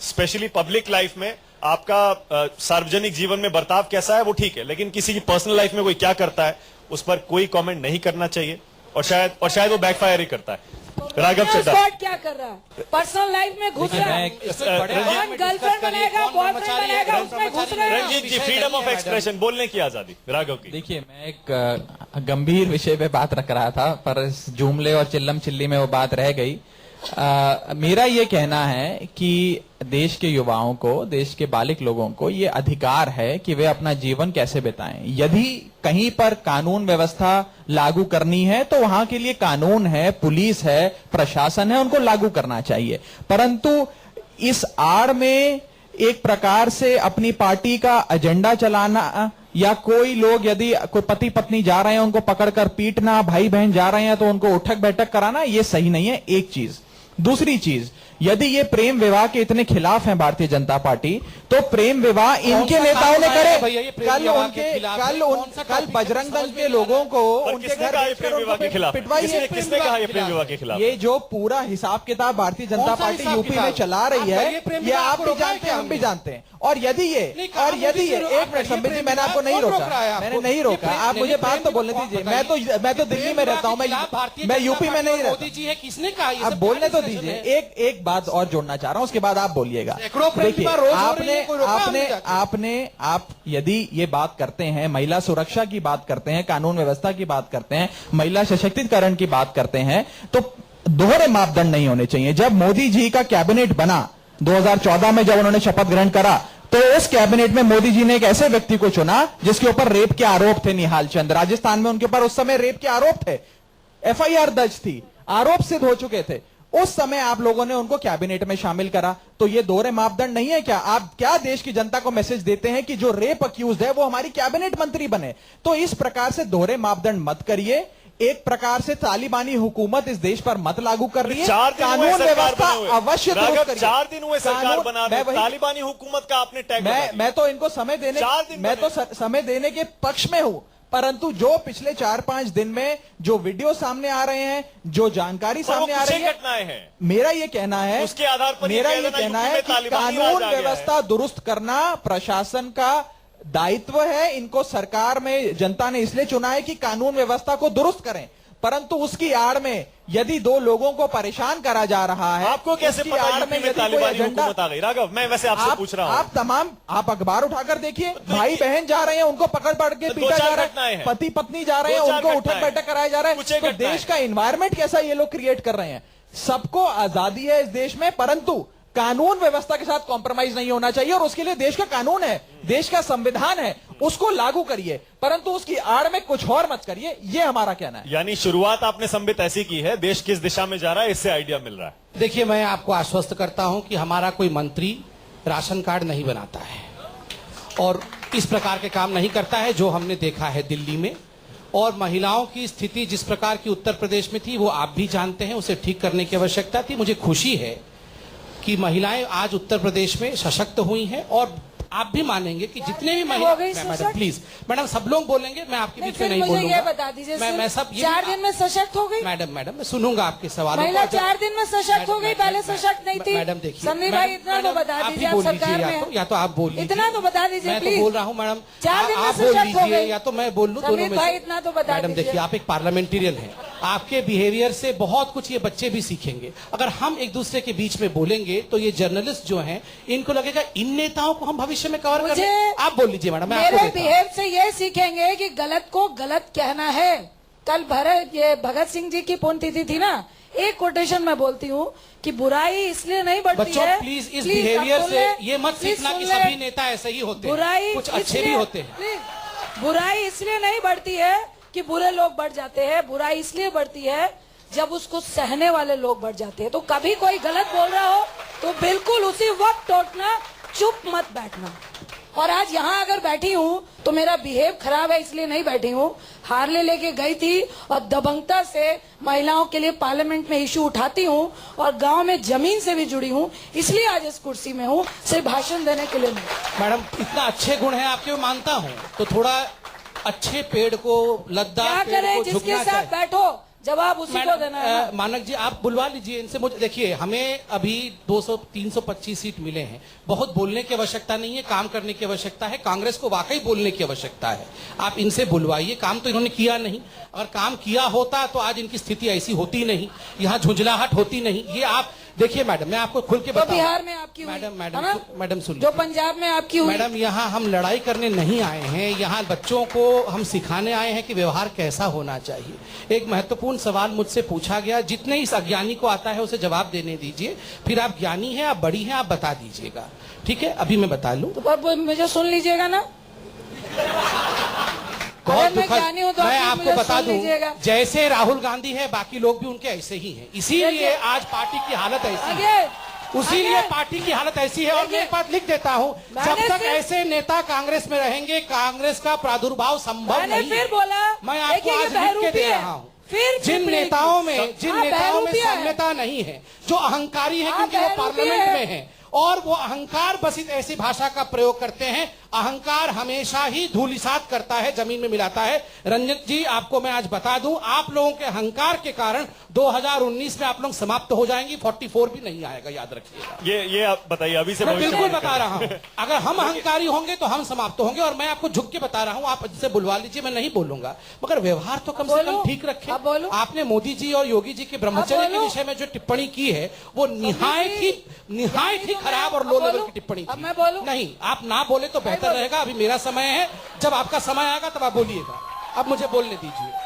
स्पेशली पब्लिक लाइफ में। आपका सार्वजनिक जीवन में बर्ताव कैसा है वो ठीक है, लेकिन किसी की पर्सनल लाइफ में कोई क्या करता है उस पर कोई कमेंट नहीं करना चाहिए, और शायद वो बैकफायर ही करता है। राघव चड्ढा, स्कॉट क्या कर रहा है? पर्सनल लाइफ में घुस रहा है। कौन गर्लफ्रेंड बनेगा, बॉयफ्रेंड बनेगा, उसमें घुस रहे हैं। रंजीत जी, फ्रीडम ऑफ एक्सप्रेशन, बोलने की आजादी, राघव की। देखिए, मैं एक गंभीर विषय पे बात रख रहा था, पर इस जुमले और चिल्लम चिल्ली में वो बात रह गई। मेरा ये कहना है कि देश के युवाओं को, देश के बालिक लोगों को ये अधिकार है कि वे अपना जीवन कैसे बिताएं। यदि कहीं पर कानून व्यवस्था लागू करनी है तो वहां के लिए कानून है, पुलिस है, प्रशासन है, उनको लागू करना चाहिए। परंतु इस आड़ में एक प्रकार से अपनी पार्टी का एजेंडा चलाना, या कोई लोग यदि कोई पति पत्नी जा रहे हैं उनको पकड़कर पीटना, भाई बहन जा रहे हैं तो उनको उठक बैठक कराना, ये सही नहीं है। एक चीज। दूसरी चीज, यदि ये प्रेम विवाह के इतने खिलाफ हैं भारतीय जनता पार्टी, तो प्रेम विवाह इनके नेताओं ने करे। कल बजरंग दल के लोगों को उनके किसने घर कहा ये भेजकर प्रेम विवाह उनको के खिलाफ? पिटवाइए। किसने कहा ये प्रेम विवाह के खिलाफ? ये जो पूरा हिसाब किताब भारतीय जनता कौन सा पार्टी हिसाब यूपी में किताब? चला रही आप है, कहिए प्रेम ये विवाह आप को भी रोका है जानते हैं, क्या हम भी हमने? जानते हैं। और यदि ये नहीं, कहा और यदि ये मोदी जी एक मिनट संबित जी, मैंने आपको नहीं कौन रोक रोका, रहा है आपको? मैंने नहीं ये रोका। प्रेम- आप नहीं, मुझे प्रेम बात तो विवाह बोलने कौन दीजिए। बताइए? मैं तो दिल्ली में रहता हूं, मैं यूपी में नहीं रहता। मोदी जी है, किसने कहा ये अब सब? बोलने तो डिस्कशन दीजिए। है। एक बात और जोड़ना चाह रहा हूं, उसके बाद आप बोलिएगा। सैकड़ों प्रेम देखिए, विवाह रोज हो रही है, कोई रोका हमने जाके? आप यदि ये बात करते हैं, महिला सुरक्षा की बात करते हैं, कानून व्यवस्था की बात करते हैं, महिला सशक्तिकरण की बात करते हैं, तो दोहरे मापदंड नहीं होने चाहिए। जब मोदी जी का कैबिनेट बना 2014 में, जब उन्होंने शपथ ग्रहण करा, तो उस कैबिनेट में मोदी जी ने एक ऐसे व्यक्ति को चुना जिसके ऊपर रेप के आरोप थे। निहाल चंद, राजस्थान में उनके ऊपर उस समय रेप के आरोप थे, एफआईआर दर्ज थी, आरोप सिद्ध हो चुके थे। उस समय आप लोगों ने उनको कैबिनेट में शामिल करा। तो ये दोहरे मापदंड नहीं है क्या? आप क्या देश की जनता को मैसेज देते हैं कि जो रेप अक्यूज है वो हमारी कैबिनेट मंत्री बने? तो इस प्रकार से दोहरे मापदंड मत करिए। एक प्रकार से तालिबानी हुकूमत इस देश पर मत लागू कर रही है। 4 दिन हुए कानून सरकार व्यवस्था बने हुए। अवश्य दुरुस्त राघव, करिए। 4 दिन हुए सरकार कानून- बना मैं रहे, वही- तालिबानी हुकूमत का आपने टैग लगा दिया। मैं तो इनको समय देने 4 दिन मैं तो समय देने के पक्ष में हूं। परंतु जो पिछले 4-5 दिन में जो वीडियो सामने आ रहे हैं, जो जानकारी और वो सामने आ कुछ रही है, घटनाएं हैं। मेरा ये कहना है, उसके आधार पर ये मेरा कह ये देना कहना यूपी है में कि तालिबानी कानून राज आ गया है। व्यवस्था दुरुस्त करना प्रशासन का दायित्व है। इनको सरकार में जनता ने इसलिए चुना है कि कानून व्यवस्था को दुरुस्त करें, परंतु उसकी आड़ में यदि 2 लोगों को परेशान करा जा रहा है, आपको कैसे उसकी पता आड़ यूपी में यदि कोई तालिबानी एजेंडा- हुकूमत आ गई? राघव, मैं वैसे आपसे पूछ रहा हूं। आप अखबार उठाकर देखिए, भाई बहन जा रहे हैं, उनको पकड़ पकड़ के तो पीटा 2-4 जा रहा घटनाएं है, हैं। पति पत्नी जा रहे हैं, 2-4 उनको उठक घटनाएं। बैठक कराया जा रहा कुछ है। एक तो घटनाएं। देश का इन्वायरमेंट कैसा ये लोग क्रिएट कर रहे हैं? सबको आजादी है इस देश में, परंतु कानून व्यवस्था के साथ कॉम्प्रोमाइज नहीं होना चाहिए। और उसके लिए देश का कानून है, देश का संविधान है, उसको लागू करिए, परंतु उसकी आड़ में कुछ और मत करिए। ये हमारा कहना है। यानी शुरुआत आपने संबित ऐसी की है, देश किस दिशा में जा रहा है इससे आइडिया मिल रहा है। देखिए, मैं आपको आश्वस्त करता हूं कि हमारा कोई मंत्री राशन कार्ड नहीं बनाता है, और इस प्रकार के काम नहीं करता है जो हमने देखा है दिल्ली में। और महिलाओं की स्थिति जिस प्रकार की उत्तर प्रदेश में थी वो आप भी जानते हैं, उसे ठीक करने की आवश्यकता थी। मुझे खुशी है कि महिलाएं आज उत्तर प्रदेश में सशक्त हुई हैं और आप भी मानेंगे कि जितने भी मैडम प्लीज, मैडम सब लोग बोलेंगे, मैं आपके बीच में नहीं बोलूंगा। ये बता दीजिए, मैं सब 4 दिन में सशक्त हो गई मैडम मैं सुनूंगा आपके सवालों को। महिला 4 दिन में सशक्त हो गई, पहले सशक्त नहीं थी। मैडम देखिए, संदीप भाई इतना तो बता दीजिए, आप सरकार में या तो आप बोल लीजिए, इतना तो बता दीजिए मैं तो प्लीज। बोल रहा हूँ मैडम, 4 दिन में आप बोल सशक्त हो लीजिए गई या तो मैं बोल लूँ, दोनों में संदीप भाई से। इतना तो बता मैडम देखिए, आप एक पार्लियामेंटेरियन हैं, आपके बिहेवियर से बहुत कुछ ये बच्चे भी सीखेंगे। अगर हम एक दूसरे के बीच में बोलेंगे तो ये जर्नलिस्ट जो हैं इनको लगेगा इन नेताओं को हम भविष्य में कवर करें। आप बोल लीजिए मैडम, मैं आपको मेरे देता हूं। बिहेव से ये सीखेंगे कि गलत को गलत कहना है। कल भगत सिंह जी की पुण्यतिथि थी ना, एक कोटेशन में बोलती हूँ कि बुराई इसलिए नहीं बढ़ती बच्चों है। प्लीज इस बिहेवियर अब सुन से ले, ये मत प्लीज सीखना सुन कि ले। सभी नेता ऐसे ही होते हैं, बुराई कुछ अच्छे भी इसलिए- होते हैं। प्लीज, बुराई इसलिए नहीं बढ़ती है कि बुरे लोग बढ़ जाते हैं, बुराई इसलिए बढ़ती है जब उसको सहने वाले लोग बढ़ जाते हैं। तो कभी कोई गलत बोल रहा हो तो बिल्कुल उसी वक्त टोकना, चुप मत बैठना। और आज यहाँ अगर बैठी हूँ तो मेरा बिहेव खराब है इसलिए नहीं बैठी हूँ। हार्ले लेके गई थी और दबंगता से महिलाओं के लिए पार्लियामेंट में इशू उठाती हूँ और गांव में जमीन से भी जुड़ी हूँ, इसलिए आज इस कुर्सी में हूँ, सिर्फ भाषण देने के लिए नहीं। मैडम इतना अच्छे गुण है आपके, मैं मानता हूँ, तो थोड़ा अच्छे पेड़ को लद्दा क्या पेड़ करें, को जिसके झुकना साथ चाहिए। बैठो जवाब उसी को देना है। मानक जी आप बुलवा लीजिए इनसे। मुझे देखिए, हमें अभी 200-325 सीट मिले हैं, बहुत बोलने की आवश्यकता नहीं है, काम करने की आवश्यकता है। कांग्रेस को वाकई बोलने की आवश्यकता है, आप इनसे बुलवाइए। काम तो इन्होंने किया नहीं, अगर काम किया होता तो आज इनकी स्थिति ऐसी होती नहीं, यहाँ झुंझलाहट होती नहीं। ये आप देखिए मैडम, मैं आपको खुल के तो बताऊं, बिहार में आपकी हुई, मैडम है ना? मैडम सुन जो पंजाब में आपकी हुई। मैडम, यहाँ हम लड़ाई करने नहीं आए हैं, यहाँ बच्चों को हम सिखाने आए हैं कि व्यवहार कैसा होना चाहिए। एक महत्वपूर्ण सवाल मुझसे पूछा गया, जितने इस अज्ञानी को आता है उसे जवाब देने दीजिए, फिर आप ज्ञानी हैं, आप बड़ी हैं, आप बता दीजिएगा, ठीक है? अभी मैं बता लूं। तो अब मुझे सुन लीजिएगा ना, बहुत अगर मैं दुखद, ज्ञानी हूं तो मैं आप आपको मुझे बता सुन दूं, लीजिएगा। जैसे राहुल गांधी है बाकी लोग भी उनके ऐसे ही हैं, इसीलिए देखिए, आज पार्टी की हालत ऐसी है, आगे उसीलिए आगे। पार्टी की हालत ऐसी है। और मैं देखिए, एक बात लिख देता हूं, जब मैंने तक फिर- ऐसे नेता कांग्रेस में रहेंगे, कांग्रेस का प्रादुर्भाव संभव मैंने नहीं फिर है। बोला, मैं आपको देखिए, ये आज लिख के बहरूपी दे है। रहा हूं, फिर जिन टिप्पणी नेताओं की। में आप क्षमता बहरूपी नहीं है, जो अहंकारी है आप क्योंकि वो बहरूपी पार्लियामेंट है। में है, और वो अहंकार बसित ऐसी भाषा का प्रयोग करते हैं। अहंकार हमेशा ही धूलिसात करता है, जमीन में मिलाता है। रंजन जी, आपको मैं आज बता दूं, आप लोगों के अहंकार के कारण 2019 में आप लोग समाप्त हो जाएंगी, 44 भी नहीं आएगा, याद रखिएगा। ये आप बताइए, अभी से मैं भविष्य बिल्कुल में बता रहा हूं, अगर हम अहंकारी होंगे तो हम समाप्त होंगे। और मैं आपको झुक के बता रहा हूं, आप जिसे बुलवा लीजिए, मैं नहीं बोलूंगा, मगर व्यवहार तो कम से कम बोलो। ठीक रखें। अब बोलो। आपने मोदी जी और योगी जी के ब्रह्मचर्य अब के बोलो। विषय में जो टिप्पणी की है वो निहायत ही खराब और लो लेवल की टिप्पणी अब थी। मैं बोलूं? नहीं, आप ना बोले तो बेहतर बोलूं? रहेगा। अभी मेरा समय है, जब आपका समय आएगा तब आप बोलिएगा, अब मुझे बोलने दीजिए।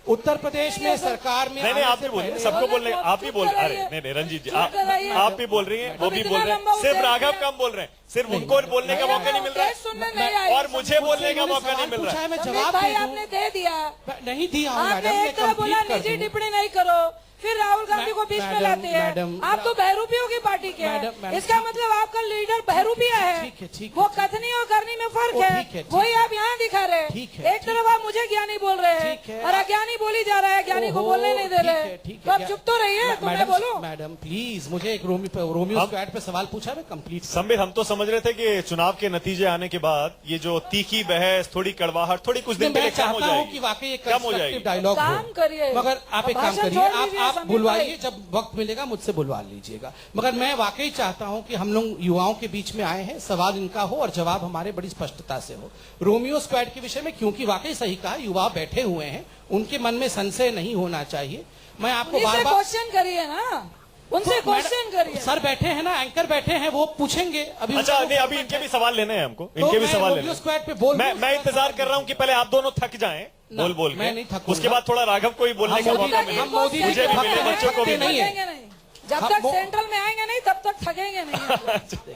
उत्तर प्रदेश में सरकार में नहीं, आप भी बोलिए, पहले- सबको बोलने, बोलने आप भी बोल, चुप अरे कराइए। नहीं रंजीत जी, चुप कराइए। आप भी बोल रही हैं, वो अब भी इतना बोल रहे लंबा हैं, सिर्फ उद्देश्य राघव है। कम बोल रहे हैं, सिर्फ उनको बोलने का मौका नहीं मिल रहा उद्देश्य सुनने है, नहीं आए। और मुझे बोलने का मौका नहीं मिल रहा है। मैं संदीप जवाब भाई दे दूं? आपने दे दिया, नहीं दिया हूं आपने मैडम, एक तरह बोला कंप्लीट कर निजी दूं। टिप्पणी नहीं करो, फिर राहुल गांधी को बीच में मैडम, लाते हैं। मैडम, आप तो बहरूपियों की पार्टी के मैडम, हैं, मैडम, इसका मतलब आपका लीडर बहरूपिया है। ठीक है, ठीक वो है, कथनी और करनी में फर्क ओ, है, ठीक है, ठीक वही है। आप यहाँ दिखा रहे हैं। ठीक है, एक तरफ आप मुझे ज्ञानी बोल रहे ठीक है। हैं और अज्ञानी बोली जा रहा है, ज्ञानी को ओहो, बोलने नहीं दे ठीक रहे है, हैं। ठीक तो है। आप चुप तो रहिए, तो मैं बोलूं। मैडम प्लीज, मुझे एक रोमियो स्क्वाड पे सवाल पूछा, मैं कंप्लीट। संबित, हम तो समझ रहे थे कि चुनाव के नतीजे आने के बाद ये जो तीखी बहस, थोड़ी कड़वाहट, थोड़ी कुछ दिन के मैं लिए कम हो चाहता हूँ कि जाएगी, वाकई एक कम हो कंस्ट्रक्टिव जाएगी। डायलॉग हो। काम करिए। मगर आप एक काम भाषण करिए, छोड़ दीजिए, आप संदीप बुलवाइए, भाई। जब वक्त मिलेगा मुझसे बुलवा लीजिएगा। मगर मैं वाकई चाहता हूं कि हम लोग युवाओं के बीच में आए हैं, सवाल इनका हो और जवाब हमारे बड़ी स्पष्टता से हो। रोमियो स्क्वाड के विषय में क्योंकि वाकई सही कहा, युवा बैठे हुए हैं, उनके मन में संशय नहीं होना चाहिए। मैं आपको बार बार क्वेश्चन करिए ना, उनसे क्वेश्चन करिए। सर बैठे हैं ना, एंकर बैठे हैं, वो पूछेंगे। अभी अच्छा, उनको- नहीं, अभी इनके भी सवाल लेने हैं हमको, तो इनके भी मैं सवाल रोमियो लेने स्क्वाड पे हैं। बोल मैं इंतजार कर रहा हूँ कि पहले आप दोनों थक जाएं बोल बोल मैं नहीं के, थकूंगा। उसके बाद थोड़ा राघव को ही बोलने का मौका मिले। हम मोदी जी मुझे के भी भक्त मिले, हैं, बच्चों को भी थकते नहीं है। नहीं, जब तक सेंट्रल में आएंगे नहीं तब तक थकेंगे नहीं।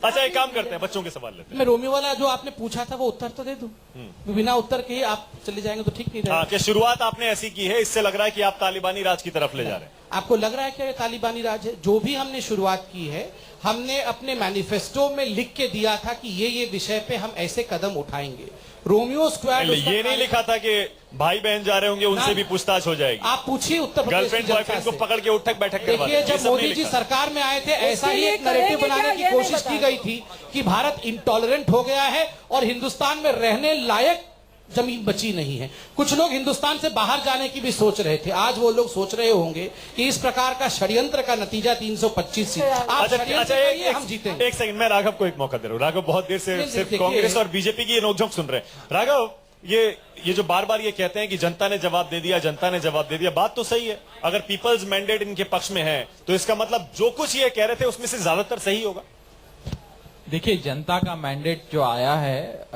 अच्छा, एक काम करते हैं, बच्चों के सवाल लेते हैं। मैं रोमियो वाला जो आपने पूछा था वो उत्तर तो दे दूं, बिना उत्तर के ही आप चले जाएंगे तो ठीक नहीं हाँ, रहेगा। कि शुरुआत आपने ऐसी की है, इससे लग रहा है कि आप तालिबानी राज की तरफ ले जा रहे हैं। आपको लग रहा है कि ये तालिबानी राज है? जो भी हमने शुरुआत की है हमने अपने मैनिफेस्टो में लिख के दिया था कि ये विषय पे हम ऐसे कदम उठाएंगे। रोमियो स्क्वाड ये नहीं लिखा था कि भाई बहन जा रहे होंगे उनसे भी पूछताछ हो जाएगी। आप पूछिए उत्तर प्रदेश गर्लफ्रेंड की जनता बॉयफ्रेंड को से। पकड़ के उठक बैठक करवा देखिए, दें। ये जब सब मोदी नहीं जी लिखा। सरकार में आए थे ऐसा ही लिए एक नैरेटिव करेंगे बनाने क्या, की ये नहीं कोशिश की बता गई थी कि भारत इंटॉलरेंट हो गया है और हिंदुस्तान में रहने लायक जमीन बची नहीं है। कुछ लोग हिंदुस्तान से बाहर जाने की भी सोच रहे थे। आज वो लोग सोच रहे होंगे कि इस प्रकार का षड्यंत्र का नतीजा 325 सीट। आप षड्यंत्र करिए, हम जीतेंगे। एक सेकंड, मैं राघव को एक मौका दे रहा हूँ। राघव बहुत देर से नहीं, सिर्फ देखिए। कांग्रेस और बीजेपी की ये नोकझोंक सुन रहे हैं। राघव, ये जो बार बार ये कहते हैं कि जनता ने जवाब दे दिया, जनता ने जवाब दे दिया, बात तो सही है। अगर पीपल्स मैंडेट इनके पक्ष में है तो इसका मतलब जो कुछ ये कह रहे थे उसमें से ज्यादातर सही होगा। देखिए, जनता का मैंडेट जो आया है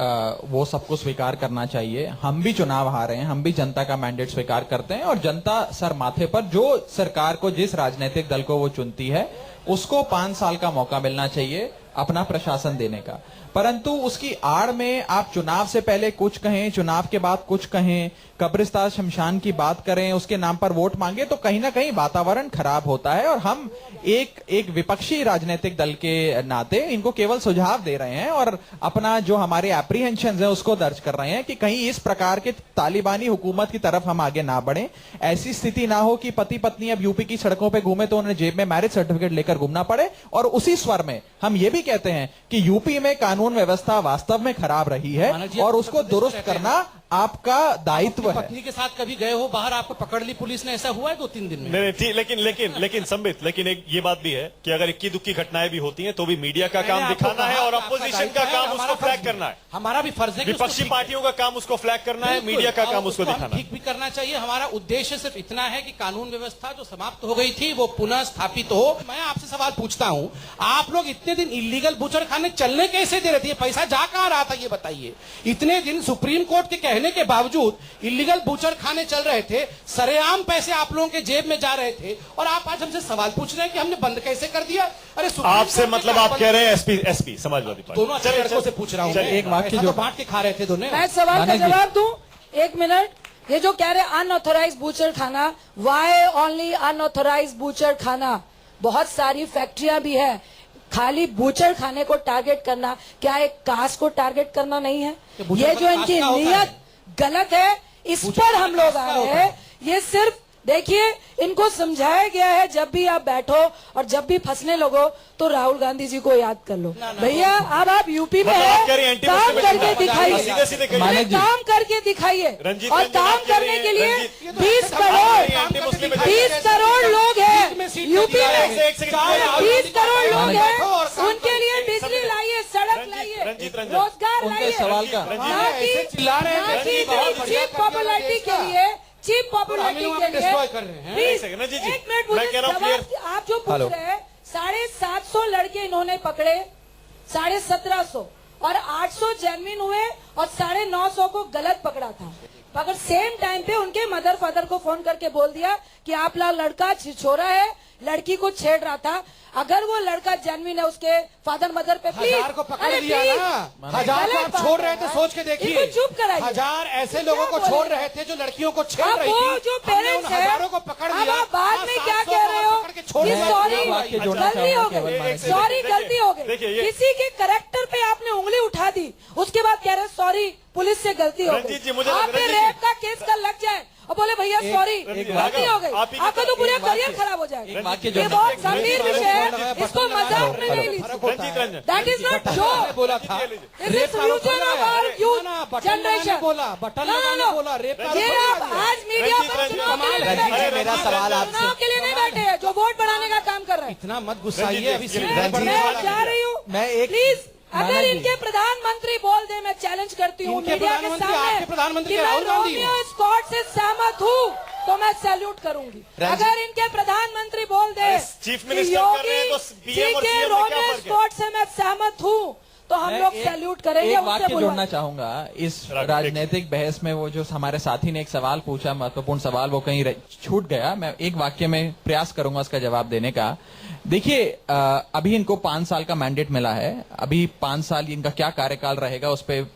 वो सबको स्वीकार करना चाहिए। हम भी चुनाव हारे हैं, हम भी जनता का मैंडेट स्वीकार करते हैं और जनता सर माथे पर जो सरकार को, जिस राजनीतिक दल को वो चुनती है, उसको 5 साल का मौका मिलना चाहिए अपना प्रशासन देने का। परंतु उसकी आड़ में आप चुनाव से पहले कुछ कहें, चुनाव के बाद कुछ कहें, कब्रिस्तान शमशान की बात करें, उसके नाम पर वोट मांगे, तो कहीं ना कहीं वातावरण खराब होता है। और हम एक विपक्षी राजनीतिक दल के नाते इनको केवल सुझाव दे रहे हैं और अपना जो हमारे एप्रीहेंशन है उसको दर्ज कर रहे हैं कि कहीं इस प्रकार के तालिबानी हुकूमत की तरफ हम आगे ना बढ़े। ऐसी स्थिति ना हो कि पति पत्नी अब यूपी की सड़कों पे घूमे तो उन्हें जेब में मैरिज सर्टिफिकेट लेकर घूमना पड़े। और उसी स्वर में हम ये भी कहते हैं कि यूपी में कानून व्यवस्था वास्तव में खराब रही है और उसको दुरुस्त करना आपका दायित्व है। पत्नी के साथ कभी गए हो बाहर, आपको पकड़ ली पुलिस ने, ऐसा हुआ है 2-3 दिन में? नहीं ठीक, लेकिन संबित, लेकिन एक ये बात भी है कि अगर इक्की दुक्की घटनाएं भी होती हैं तो भी मीडिया का काम दिखाना है और अपोजिशन का काम उसको फ्लैग करना है। हमारा भी फर्ज है कि विपक्षी पार्टियों का काम उसको फ्लैग करना है, मीडिया का काम उसको दिखाना है। ठीक भी करना चाहिए। हमारा उद्देश्य सिर्फ इतना है कि कानून व्यवस्था जो समाप्त हो गई थी वो पुनः स्थापित हो। मैं आपसे सवाल पूछता हूं, आप लोग इतने दिन इलीगल बूचड़ खाने चलने कैसे दे रहे थे? पैसा जा कहां रहा था ये बताइए। इतने दिन सुप्रीम कोर्ट के कहने के बावजूद इलीगल बूचड़ खाने चल रहे थे, सरेआम पैसे आप लोगों के जेब में जा रहे थे और आप आज हमसे सवाल पूछ रहे हैं कि हमने बंद कैसे कर दिया? अरे आपसे मतलब आप कह रहे हैं एसपी समाजवादी पार्टी। दोनों अच्छे लड़कों से पूछ रहा हूं। एक वाक्य जो बांट के खा रहे थे दोनों। मैं सवाल का जवाब दूं? 1 मिनट। ये जो कह रहे अनऑथोराइज बूचर खाना, वाई ओनली अनऑथोराइज बूचर खाना? बहुत सारी फैक्ट्रियां भी है। खाली बूचर खाने को टारगेट करना क्या एक कास्ट को टारगेट करना नहीं है? ये जो इनकी नीयत गलत है, इस पर हम लोग आ रहे हैं। ये सिर्फ देखिए, इनको समझाया गया है जब भी आप बैठो और जब भी फंसने लगो तो राहुल गांधी जी को याद कर लो। भैया अब आप यूपी में आप कह रही है, हैं काम करके दिखाइए, सीधे कहिए। मानिक जी। काम करके दिखाइए। रंजीत और रंजन काम आप कह रही करने हैं, के लिए रंजीत- 20 करोड़ लोग हैं यूपी में। 20 करोड़ लोग हैं, उनके लिए बिजली लाइए, सड़क लाइए, रंजीत रंजन। रोजगार उनके लाइए। सवाल का ना कि चीप पॉपुलरिटी के लिए, चीप पॉपुलरिटी के लिए प्लीज रंजीत जी, एक मिनट मैं कह रहा हूं मुझे आप जो पूछ रहे हैं, 750 लड़के इन्होंने पकड़े, 1750 और 800 जेन्युइन हुए और 950 को गलत पकड़ा था। मगर सेम टाइम पे उनके मदर फादर को फोन करके बोल दिया कि आप लड़का छिछोरा है, लड़की को छेड़ रहा था। अगर वो लड़का जेन्युइन है, उसके फादर मदर पे प्लीज 1000 को पकड़ लिया ना। 1000 को आप छोड़ रहे थे, सोच के देखिए। इनको चुप कराइए। 1000 ऐसे लोगों को छोड़ रहे थे जो लड़कियों को छेड़ अब रही वो थी। जो हमने पेरेंट्स उन है, हजारों को पकड़ अब लिया। आप बाद में क्या कह रहे हो कि सॉरी वाक्य जोड़ना गलती हो चाहूंगा केवल गई, मानिक जी। सॉरी गलती हो देखिए, गई। ये- किसी के करेक्टर पे आपने उंगली उठा दी, उसके बाद कह रहे सॉरी पुलिस से गलती हो रंजीत जी, गई। मुझे आप पे रंजीत जी- रेप का केस कल लग जाए और बोले भैया सॉरी गलती हो गई, आप ही की आपका तो तरफ- पूरा एक वाक्य- करियर खराब हो जाएगा। एक वाक्य ये जोड़ना बहुत चाहूंगा। गंभीर विषय है, इसको मजाक में नहीं लीजिए। Ranjeet Ranjan, that is not मैंने जोक। बोला था This is रेप का आरोप future of लगाया। our youth ना, बटन लगाने generation. बोला, बटन No, no, लगाने no. बोला, रेप का ये आरोप आप लगाया। आज मीडिया रंजीत पर रंजन, चुनाव के लिए नहीं रंजीत बैठे जी, मेरा हैं। सवाल आपसे- चुनाव के लिए नहीं बैठे हैं, जो वोट बढ़ाने का काम कर रहे हैं। इतना मत गुस्साइए, रंजीत अभी जी, सीट रंजीत बढ़ने मैं वाला है। जा रही हूँ, मैं एक- प्लीज अगर माना जी। इनके प्रधानमंत्री बोल दे, मैं चैलेंज करती हूँ इनके मीडिया के प्रधानमंत्री, सामने आपके प्रधानमंत्री कि मैं राहुल गांधी रोमियो हैं। स्कॉट से सहमत हूँ तो मैं सैल्यूट करूंगी। अगर इनके प्रधानमंत्री बोल दे अरे, चीफ कि मिनिस्टर कर रहे हैं योगी तो जी PM और के CM में क्या रोमियो फर्क है? स्कॉट से मैं सहमत हूँ तो हम मैं लोग एक- सैल्यूट करेंगे। एक उनसे वाक्य बुलवाएंगे। जोड़ना चाहूंगा इस राइट, राजनीतिक बहस में। वो जो हमारे साथी ने एक सवाल पूछा, महत्वपूर्ण सवाल, वो कहीं छूट गया। मैं एक वाक्य में प्रयास करूंगा उसका जवाब देने का। देखिए, अभी इनको 5 साल का मैंडेट मिला है। अभी 5 साल इनका क्या कार्यकाल रहेगा उस पर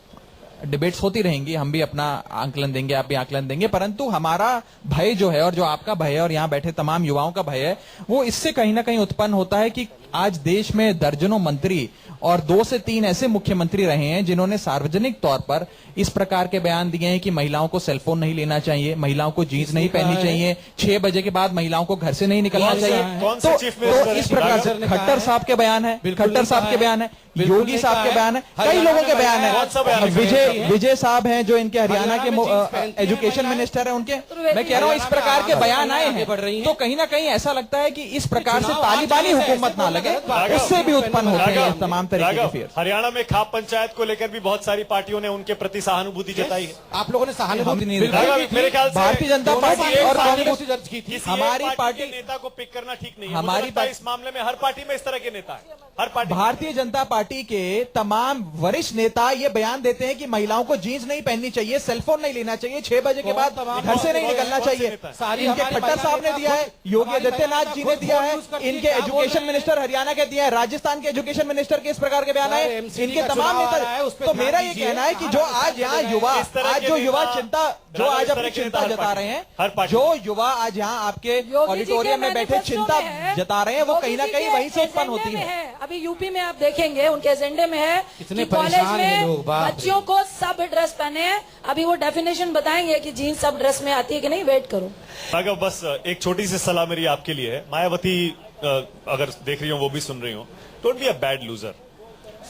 डिबेट्स होती रहेंगी, हम भी अपना आंकलन देंगे, आप भी आंकलन देंगे, परंतु हमारा भय जो है और जो आपका भय है और यहाँ बैठे तमाम युवाओं का भय है, वो इससे कहीं ना कहीं उत्पन्न होता है कि आज देश में दर्जनों मंत्री और 2 से 3 ऐसे मुख्यमंत्री रहे हैं जिन्होंने सार्वजनिक तौर पर इस प्रकार के बयान दिए हैं कि महिलाओं को सेलफोन नहीं लेना चाहिए, महिलाओं को जीन्स नहीं पहननी चाहिए, 6 बजे के बाद महिलाओं को घर से नहीं निकलना चाहिए। कौन से चीफ तो मिनिस्टर इस प्रकार से खट्टर साहब के बयान है, खट्टर साहब के बयान है, योगी साहब के बयान है, कई लोगों के बयान है, विजय साहब हैं जो इनके हरियाणा के एजुकेशन मिनिस्टर हैं, उनके मैं कह रहा हूं इस प्रकार के बयान आए हैं, तो कहीं ना कहीं ऐसा लगता है कि इस प्रकार से तालिबानी हुकूमत ना लगे, उससे भी उत्पन्न होते हैं तमाम तरीके के फेयर। हरियाणा में खाप पंचायत को लेकर भी बहुत सारी पार्टियों ने उनके प्रति सहानुभूति जताई है। आप लोगों ने सहानुभूति नहीं मेरे ख्याल से भारतीय जनता पार्टी और कांग्रेस दर्ज की थी। हमारी पार्टी नेता को पिक करना ठीक नहीं है। हमारी पार्टी इस मामले में हर पार्टी में इस तरह के नेता है, हर पार्टी। भारतीय जनता पार्टी के तमाम वरिष्ठ नेता ये बयान देते हैं कि महिलाओं को जीन्स नहीं पहननी चाहिए, सेलफोन नहीं लेना चाहिए, 6 बजे के बाद घर से नहीं निकलना चाहिए। इनके खट्टर साहब ने दिया है, योगी आदित्यनाथ जी ने दिया है, इनके एजुकेशन मिनिस्टर हरियाणा के दिया है, राजस्थान के एजुकेशन मिनिस्टर के इस प्रकार के बयान आए, इनके तमाम नेता। तो मेरा ये कहना है कि जो आज यहाँ युवा, आज जो युवा चिंता, जो आज अपनी चिंता जता रहे हैं, जो युवा आज यहाँ आपके ऑडिटोरियम में बैठे चिंता जता रहे हैं, वो कहीं ना कहीं वहीं से उत्पन्न होती है। अभी यूपी में आप देखेंगे उनके एजेंडे में है कि कॉलेज में बच्चियों को सब ड्रेस पहने हैं। अभी वो डेफिनेशन बताएंगे कि जीन्स सब ड्रेस में आती है कि नहीं, वेट करो। अगर बस एक छोटी सी सलाह मेरी आपके लिए है, मायावती अगर देख रही हो वो भी सुन रही हो, don't be a bad loser,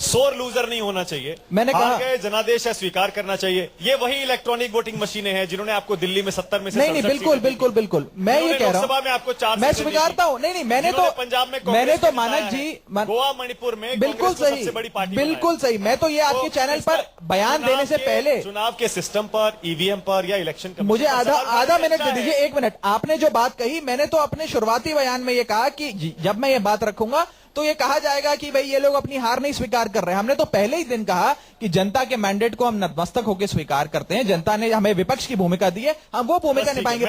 सोर लूजर नहीं होना चाहिए। मैंने कहा गए जनादेश है, स्वीकार करना चाहिए। ये वही इलेक्ट्रॉनिक वोटिंग मशीनें हैं जिन्होंने आपको दिल्ली में 70 में से नहीं, बिल्कुल बिल्कुल बिल्कुल मैं ये कह रहा हूँ, में आपको 4 मैं स्वीकारता हूँ। नहीं, मैंने तो पंजाब में मैंने तो मानक जी गोवा मणिपुर में बिल्कुल सही, सबसे बड़ी पार्टी बिल्कुल सही। मैं तो ये आपके चैनल पर बयान देने से पहले चुनाव के सिस्टम पर, ईवीएम पर या इलेक्शन कमीशन, मुझे आधा मिनट दे दीजिए, 1 मिनट। आपने जो बात कही, मैंने तो अपने शुरुआती बयान में ये कहा कि जब मैं ये बात रखूंगा तो ये कहा जाएगा कि भाई ये लोग अपनी हार नहीं स्वीकार कर रहे हैं। हमने तो पहले ही दिन कहा कि जनता के मैंडेट को हम नतमस्तक होकर स्वीकार करते हैं, जनता ने हमें विपक्ष की भूमिका दी है, हम वो भूमिका निभाएंगे।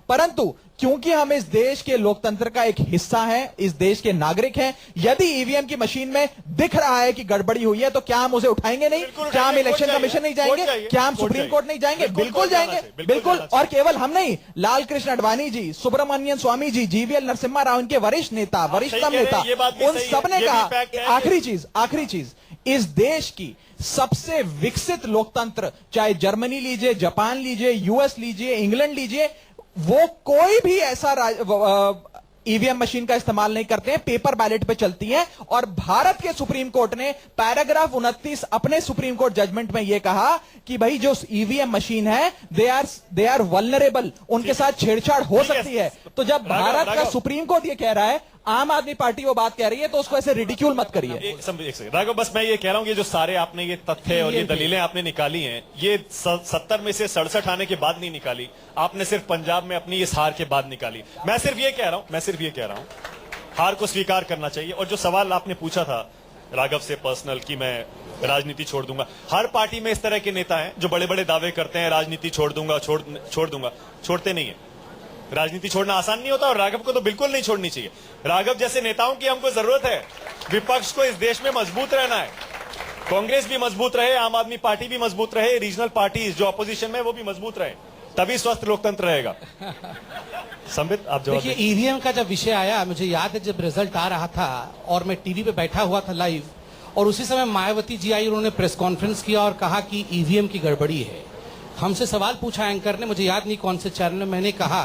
परंतु क्योंकि हम इस देश के लोकतंत्र का एक हिस्सा हैं, इस देश के नागरिक हैं, यदि ईवीएम की मशीन में दिख रहा है कि गड़बड़ी हुई है तो क्या हम उसे उठाएंगे नहीं? क्या हम इलेक्शन कमीशन नहीं जाएंगे? क्या हम सुप्रीम कोर्ट नहीं जाएंगे? बिल्कुल जाएंगे, बिल्कुल। और केवल हम नहीं, लाल कृष्ण आडवाणी जी, सुब्रमण्यम स्वामी जी, जीवीएल नरसिम्हा राव, इनके वरिष्ठ नेता, वरिष्ठतम नेता, उन सबने कहा। आखिरी चीज, इस देश की सबसे विकसित लोकतंत्र, चाहे जर्मनी लीजिए, जापान लीजिए, यूएस लीजिए, इंग्लैंड लीजिए, वो कोई भी ऐसा ईवीएम मशीन का इस्तेमाल नहीं करते हैं, पेपर बैलेट पे चलती हैं। और भारत के सुप्रीम कोर्ट ने पैराग्राफ 29 अपने सुप्रीम कोर्ट जजमेंट में यह कहा कि भाई जो ईवीएम मशीन है, दे आर वल्नरेबल, उनके साथ छेड़छाड़ हो सकती है। तो जब भारत का सुप्रीम कोर्ट ये कह रहा है, आम आदमी पार्टी वो बात कह रही है, तो उसको ऐसे रिडिक्यूल मत करिए। एक सेकंड राघव, बस मैं ये कह रहा हूं कि जो सारे आपने ये तथ्य और ये दलीलें आपने निकाली हैं, ये 70 में से 67 आने के बाद नहीं निकाली, आपने सिर्फ पंजाब में अपनी इस हार के बाद निकाली। मैं सिर्फ ये कह रहा हूं हार को स्वीकार करना चाहिए। और जो सवाल आपने पूछा था राघव से पर्सनल कि मैं राजनीति छोड़ दूंगा, हर पार्टी में इस तरह के नेता हैं जो बड़े बड़े दावे करते हैं राजनीति छोड़ दूंगा, छोड़ते नहीं है। राजनीति छोड़ना आसान नहीं होता और राघव को तो बिल्कुल नहीं छोड़नी चाहिए। राघव जैसे नेताओं की हमको जरूरत है। विपक्ष को इस देश में मजबूत रहना है, कांग्रेस भी मजबूत रहे, आम आदमी पार्टी भी मजबूत रहे, रीजनल पार्टीज जो अपोजिशन में वो भी मजबूत रहे, तभी स्वस्थ लोकतंत्र रहेगा। संबित, आप जवाब देखिए, ईवीएम का जब विषय आया, मुझे याद है जब रिजल्ट आ रहा था और मैं टीवी पे बैठा हुआ था लाइव, और उसी समय मायावती जी आई, उन्होंने प्रेस कॉन्फ्रेंस किया और कहा कि ईवीएम की गड़बड़ी है। हमसे सवाल पूछा एंकर ने, मुझे याद नहीं कौन से चैनल में, मैंने कहा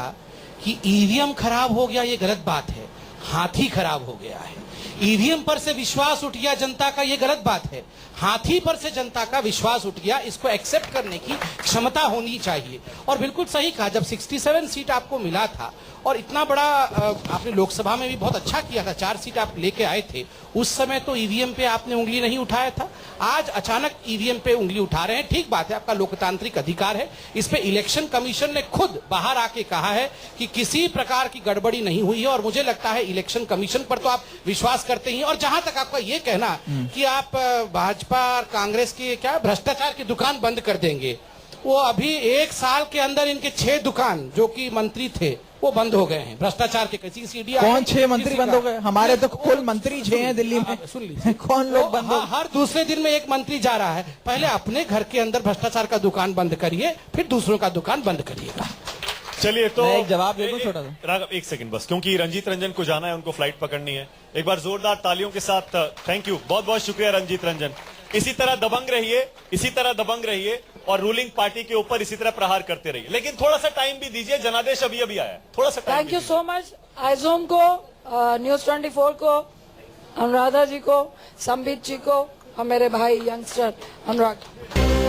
कि ईवीएम खराब हो गया ये गलत बात है, हाथी खराब हो गया है। ईवीएम पर से विश्वास उठ गया जनता का, ये गलत बात है। हाथी पर से जनता का विश्वास उठ गया, इसको एक्सेप्ट करने की क्षमता होनी चाहिए। और बिल्कुल सही कहा, जब 67 सीट आपको मिला था और इतना बड़ा आपने लोकसभा में भी बहुत अच्छा किया था, 4 सीट आप लेके आए थे, उस समय तो ईवीएम पे आपने उंगली नहीं उठाया था। आज अचानक ईवीएम पे उंगली उठा रहे हैं, ठीक बात है, आपका लोकतांत्रिक अधिकार है। इस पे इलेक्शन कमीशन ने खुद बाहर आके कहा है कि किसी प्रकार की गड़बड़ी नहीं हुई है, और मुझे लगता है इलेक्शन कमीशन पर तो आप विश्वास करते ही। और जहां तक आपका ये कहना कि आप भाजपा और कांग्रेस की क्या भ्रष्टाचार की दुकान बंद कर देंगे, वो अभी 1 साल के अंदर इनके 6 दुकान जो कि मंत्री थे वो बंद हो गए हैं। भ्रष्टाचार के किसी सीडी कौन 6 मंत्री बंद हो गए? हमारे तो कुल मंत्री 6 हैं दिल्ली में। सुन लीजिए, कौन लोग बंद हो? हर दूसरे दिन में एक मंत्री जा रहा है। पहले अपने घर के अंदर भ्रष्टाचार का दुकान बंद करिए, फिर दूसरों का दुकान बंद करिएगा। चलिए तो मैं एक जवाब दे दूं छोटा सा? राघव एक सेकंड बस, क्योंकि रंजीत रंजन को जाना है, उनको फ्लाइट पकड़नी है। एक बार जोरदार तालियों के साथ थैंक यू, बहुत बहुत शुक्रिया रंजीत रंजन। इसी तरह दबंग रहिए, इसी तरह दबंग रहिए और रूलिंग पार्टी के ऊपर इसी तरह प्रहार करते रहिए, लेकिन थोड़ा सा टाइम भी दीजिए, जनादेश अभी अभी आया है, थोड़ा सा time thank you so much आइजोम को, न्यूज 24 को, अनुराधा जी को, संबित जी को और मेरे भाई यंगस्टर अनुराग।